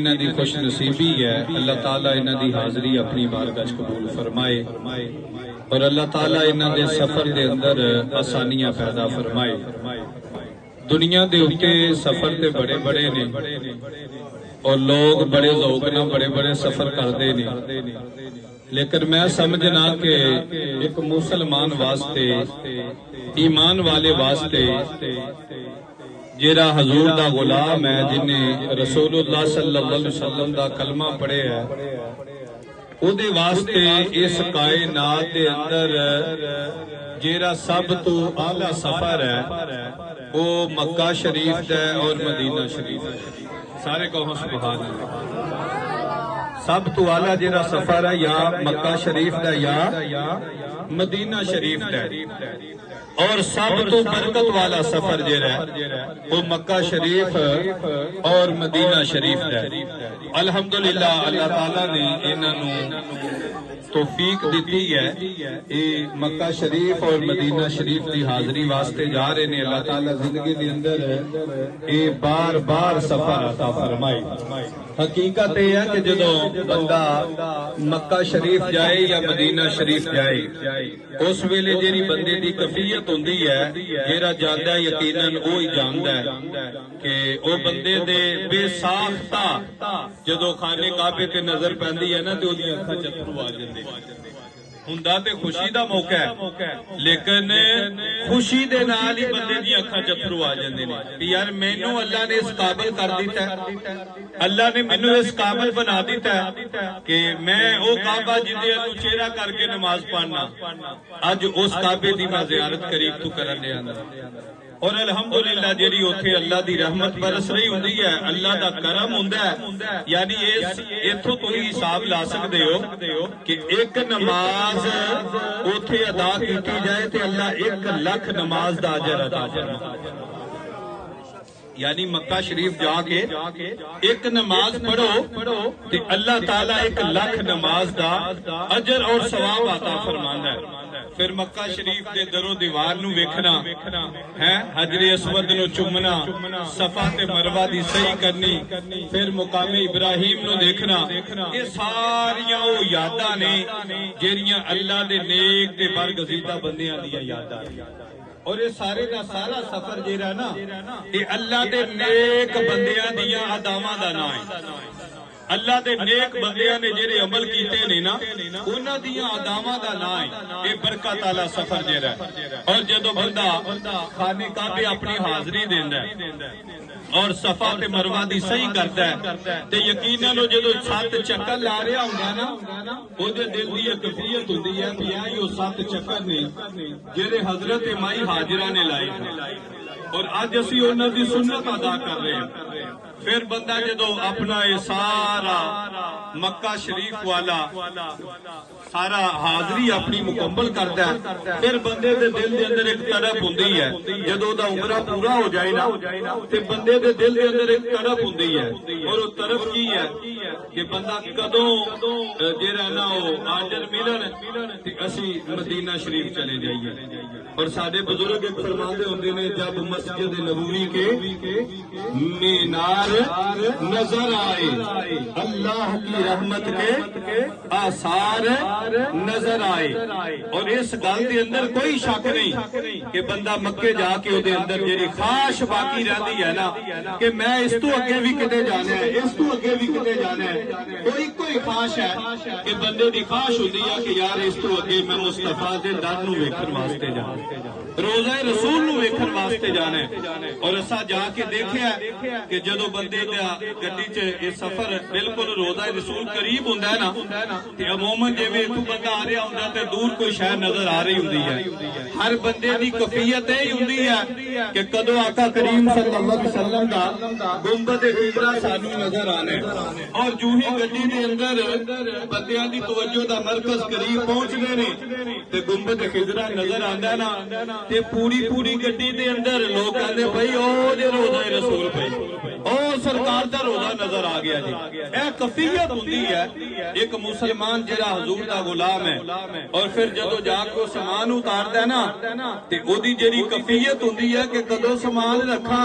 انہاں دی خوش نصیبی ہے اللہ تعالیٰ انہاں دی حاضری اپنی بارگاہ قبول فرمائے اور اللہ تعالیٰ انہاں دے سفر دے اندر آسانیاں پیدا فرمائے۔ دنیا دے اوتے سفر تے بڑے بڑے نے اور لوگ بڑے ذوق نال بڑے بڑے سفر کردے نے، لیکن میں سمجھنا کہ ایک مسلمان واسطے ایمان والے واسطے جیڑا حضور دا غلام ہے جنہیں رسول اللہ صلی اللہ علیہ وسلم دا کلمہ پڑھے ہے او دے واسطے اس کائنات دے اندر جیڑا سب تو اعلیٰ سفر ہے وہ مکہ شریف ہے اور مدینہ شریف ہے۔ سارے کہو سبحان اللہ۔ سب تو اعلیٰ جیڑا سفر ہے یا مکہ شریف ہے یا مدینہ شریف ہے، اور سب تو برکت والا سفر جیڑا ہے وہ مکہ شریف اور مدینہ شریف ہے۔ الحمدللہ اللہ تعالیٰ نے انہوں توفیق دیتی ہے یہ مکہ شریف اور مدینہ شریف کی حاضری واسطے جا رہے ہیں۔ اللہ تعالیٰ زندگی کے اندر یہ بار بار سفر عطا فرمائے۔ حقیقت یہ ہے کہ جدوں بندہ مکہ شریف جائے یا مدینہ شریف جائے اس ویلے جیڑی بندے دی کفیت ہوندی ہے جیڑا جاندا ہے یقیناً وہی جاندا ہے کہ او بندے دے بے ساختہ جدوں خانے کعبے تے نظر پیندی ہے نا تے اودیاں اکھاں چترو آ جاندے ہوندا تے خوشی دا موقع ہے، لیکن خوشی دے نال ہی بندے دی اکھاں چترو آ جاندے نے کہ یار مینوں اللہ نے اس قابل کر دیتا ہے، اللہ نے مینوں اس قابل بنا دیتا ہے کہ میں او کعبہ جدے نوں چہرہ کر کے نماز پڑھنا، اج اس کعبے دی میں زیارت قریب تو کرن دے آندا اور الحمدللہ جیڑی اوتھے اللہ دی رحمت برس رہی ہوندی ہے، اللہ دا کرم ہوندا ہے۔ یعنی اس ایتھوں تو ہی حساب لا سکدے ہو کہ ایک نماز اوتھے ادا کیتی جائے تے اللہ 1,00,000 نماز دا اجر عطا فرمائے۔ یعنی مکہ شریف جا کے ایک نماز پڑھو تے اللہ تعالیٰ 1,00,000 نماز دا اجر اور ثواب عطا فرماندا ہے۔ پھر مکہ شریف دے در و دیوار نو ویکھنا ہے، حجر اسود نو چومنا، صفا تے مروہ دی سعی کرنی، پھر مقام ابراہیم نو دیکھنا، یہ ساریاں او یاداں نے جیڑیاں اللہ دے نیک تے برگزیدہ بندیاں دیاں یاداں اور یہ سارے دا سارا سفر جیڑا نا یہ اللہ دے نیک بندیاں دیاں اداواں دا نام ہے۔ اللہ دے نیک بندیاں نے جڑے عمل کیتے نے نا انہاں دیاں اداواں دا نام ہے یہ برکت والا سفر جیڑا ہے۔ اور جدوں بندہ خانے کعبے اپنی حاضری دیندا ہے اور صفا تے مروہ دی صحیح کرتا ہے تے یقیناً جدوں 7 چکر لا رہا ہوندا نا او دے دل دی کیفیت ہوندی ہے کہ یہ او 7 چکر نے جڑے حضرت مائی ہاجرہ نے لائے اور اج اسی انہاں دی سنت ادا کر رہے ہیں۔ پھر بندہ جدو اپنا یہ سارا مکہ شریف والا سارا حاضری اپنی مکمل کرتا ہے پھر بندے دے دل دے اندر ایک تڑپ ہوندی ہے، جدو دا عمرہ پورا ہو جائے نا تے بندے دے دل دے اندر ایک تڑپ ہوندی ہے اور وہ تڑپ کی ہے کہ بندہ کدوں جیڑا نا او آجر ملن تے اسی مدینہ شریف چلے جائیے۔ اور سارے بزرگ ایک فرماندے ہوندے نے جب مسجد نبوی کے مینار نظر آئے اللہ کی رحمت کے آثار نظر آئے، اور اس گل دے اندر کوئی شک نہیں کہ بندہ مکے جا کے او دے اندر جیڑی خواہش باقی رہندی ہے نا کہ میں اس تو اگے بھی کتے جانا ہے، اس تو اگے بھی کتے جانا ہے، کوئی کوئی خواہش ہے کہ بندے دی خواہش ہوندی ہے کہ یار اس تو اگے میں مصطفیٰ دے در نو ویکھن واسطے جانا، روزہ رسول نو ویکھن واسطے جانا ہے۔ اور اسا جا کے دیکھیا کہ جدو بندے دا گڈی چ یہ سفر بالکل روزہ رسول قریب ہوندا ہے نا تے عموماً جویں اتوں بندہ آ رہا ہوندا تے دور کوئی شے نظر آ رہی ہوندی ہے۔ ہر بندے دی کیفیت یہ ہوندی ہے کہ کدو آقا کریم صلی اللہ علیہ وسلم دا گنبد خضرا سانو نظر آنا ہے، اور جو ہی گڈی دے اندر بندیاں دی توجہ دا مرکز قریب پہنچدے نے تے گنبد خضرا نظر آندا ہے نا تے پوری گڈی دے اندر لوگ کہندے بھائی او جے روزہ رسول پئی او ਉਹ ਸਰਕਾਰ ਦਾ ਰੋਜ਼ਾ ਨਜ਼ਰ ਆ ਗਿਆ ਜੀ। ਇਹ ਕਫੀਅਤ ਹੁੰਦੀ ਹੈ ਇੱਕ ਮੁਸਲਮਾਨ ਜਿਹੜਾ ਹਜ਼ੂਰ ਦਾ ਗੁਲਾਮ ਹੈ ਔਰ ਫਿਰ ਜਦੋਂ ਜਾ ਕੇ ਉਹ ਸਮਾਨ ਉਤਾਰਦਾ ਹੈ ਨਾ ਤੇ ਉਹਦੀ ਜਿਹੜੀ ਕਫੀਅਤ ਹੁੰਦੀ ਹੈ ਕਿ ਕਦੋਂ ਸਮਾਨ ਰੱਖਾਂ